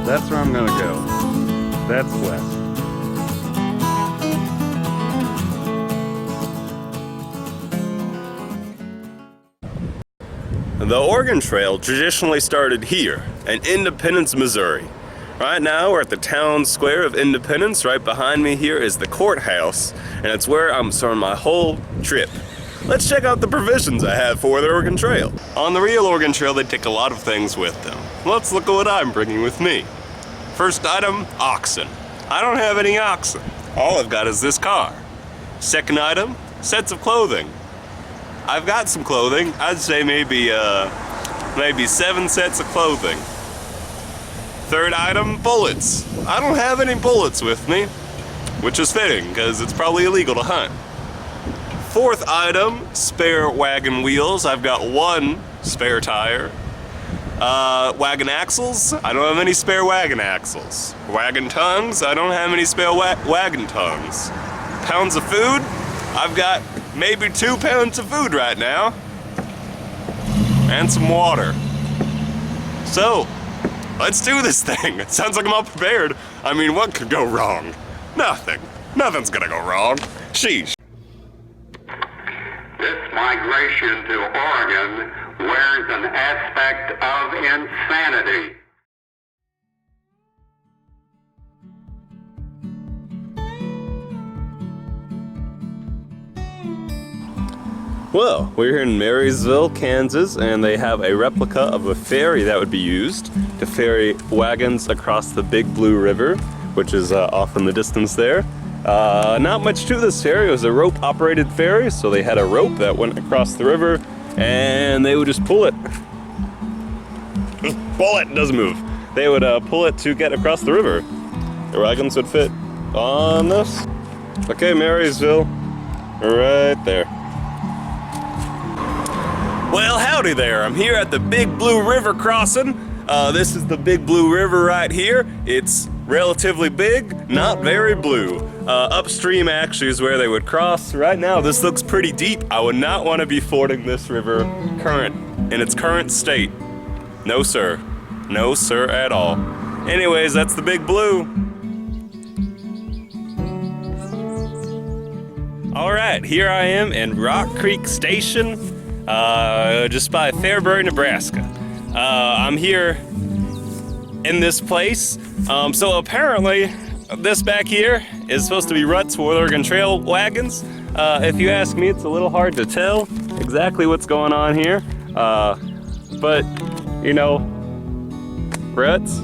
That's where I'm gonna go. That's west. The Oregon Trail traditionally started here in Independence, Missouri. Right now we're at the town square of Independence. Right behind me here is the courthouse, and it's where I'm starting my whole trip. Let's check out the provisions I have for the Oregon Trail. On the real Oregon Trail, they take a lot of things with them. Let's look at what I'm bringing with me. First item, oxen. I don't have any oxen. All I've got is this car. Second item, sets of clothing. I've got some clothing. I'd say maybe 7 sets of clothing. Third item, bullets. I don't have any bullets with me, which is fitting because it's probably illegal to hunt. Fourth item, spare wagon wheels. I've got 1 spare tire. Wagon axles. I don't have any spare wagon axles. Wagon tongues. I don't have any spare wagon tongues. Pounds of food. I've got maybe 2 pounds of food right now. And some water. So, let's do this thing. It sounds like I'm all prepared. I mean, what could go wrong? Nothing. Nothing's gonna go wrong. Sheesh. This migration to Oregon wears an aspect of insanity. Well, we're here in Marysville, Kansas, and they have a replica of a ferry that would be used to ferry wagons across the Big Blue River, which is off in the distance there. Not much to this ferry. It was a rope-operated ferry, so they had a rope that went across the river, and they would just pull it. Just pull it, it doesn't move. They would pull it to get across the river. The wagons would fit on this. Okay, Marysville, right there. Well, howdy there. I'm here at the Big Blue River crossing. This is the Big Blue River right here. It's relatively big, not very blue. Upstream actually is where they would cross. Right now, this looks pretty deep. I would not want to be fording this river in its current state. No, sir. No, sir, at all. Anyways, that's the Big Blue. All right, here I am in Rock Creek Station, just by Fairbury, Nebraska. I'm here in this place. So apparently, this back here is supposed to be ruts for Oregon Trail wagons. If you ask me, it's a little hard to tell exactly what's going on here. But, you know, ruts.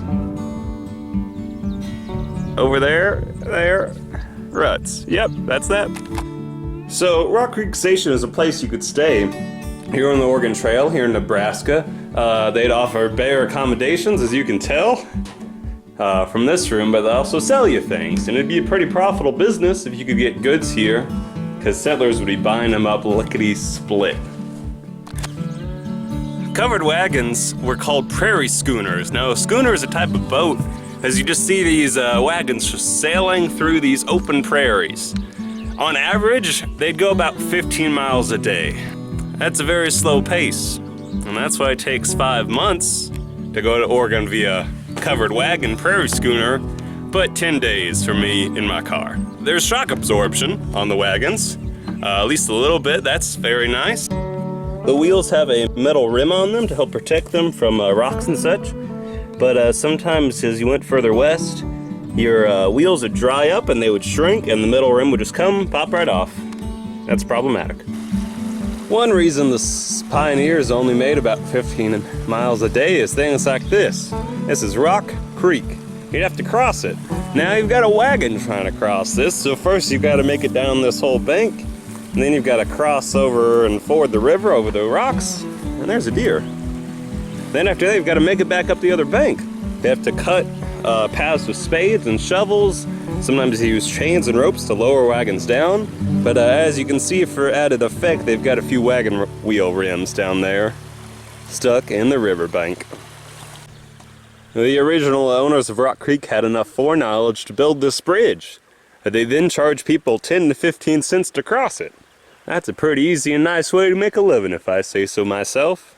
Over there, ruts. Yep, that's that. So Rock Creek Station is a place you could stay here on the Oregon Trail, here in Nebraska. They'd offer better accommodations, as you can tell from this room, but they also sell you things. And it'd be a pretty profitable business if you could get goods here, because settlers would be buying them up lickety-split. Covered wagons were called prairie schooners. Now, a schooner is a type of boat, as you just see these wagons just sailing through these open prairies. On average, they'd go about 15 miles a day. That's a very slow pace, and that's why it takes 5 months to go to Oregon via covered wagon prairie schooner, but 10 days for me in my car. There's shock absorption on the wagons, at least a little bit. That's very nice. The wheels have a metal rim on them to help protect them from rocks and such, but sometimes as you went further west, your wheels would dry up and they would shrink, and the metal rim would just pop right off. That's problematic. One reason the pioneers only made about 15 miles a day is things like this. This is Rock Creek. You'd have to cross it. Now you've got a wagon trying to cross this, so first you've got to make it down this whole bank, and then you've got to cross over and ford the river over the rocks, and there's a deer. Then after that, you've got to make it back up the other bank. They have to cut paths with spades and shovels. Sometimes they use chains and ropes to lower wagons down. But as you can see, for added effect, they've got a few wagon wheel rims down there stuck in the riverbank. The original owners of Rock Creek had enough foreknowledge to build this bridge. They then charged people 10 to 15 cents to cross it. That's a pretty easy and nice way to make a living, if I say so myself.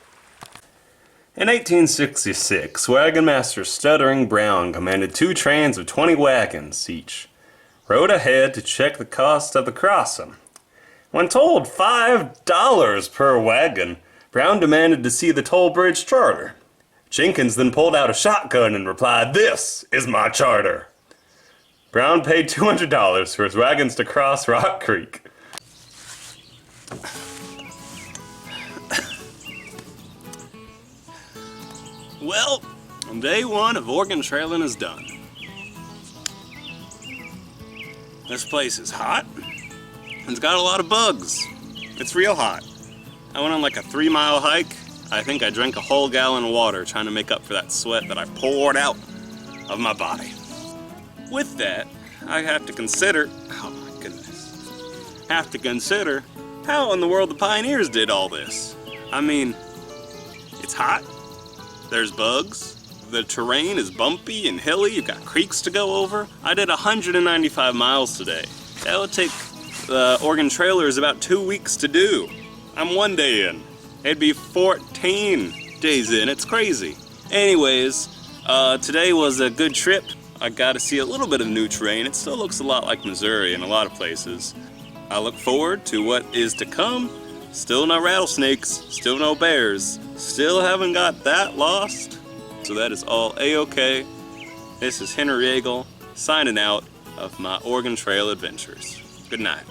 In 1866, Wagon Master Stuttering Brown commanded 2 trains of 20 wagons each. Rode ahead to check the cost of the crossing. When told $5 per wagon, Brown demanded to see the toll bridge charter. Jenkins then pulled out a shotgun and replied, "This is my charter." Brown paid $200 for his wagons to cross Rock Creek. Well, day 1 of Oregon trailing is done. This place is hot. It's got a lot of bugs. It's real hot. I went on like a 3-mile hike. I think I drank a whole gallon of water trying to make up for that sweat that I poured out of my body. With that, I have to consider, oh my goodness, how in the world the pioneers did all this. I mean, it's hot, there's bugs, the terrain is bumpy and hilly, you've got creeks to go over. I did 195 miles today. That would take the Oregon Trailers about 2 weeks to do. I'm 1 day in. It'd be 14 days in. It's crazy. Anyways, today was a good trip. I got to see a little bit of new terrain. It still looks a lot like Missouri in a lot of places. I look forward to what is to come. Still no rattlesnakes, still no bears, still haven't got that lost. So that is all A-okay. This is Henry Yeagle signing out of my Oregon Trail adventures. Good night.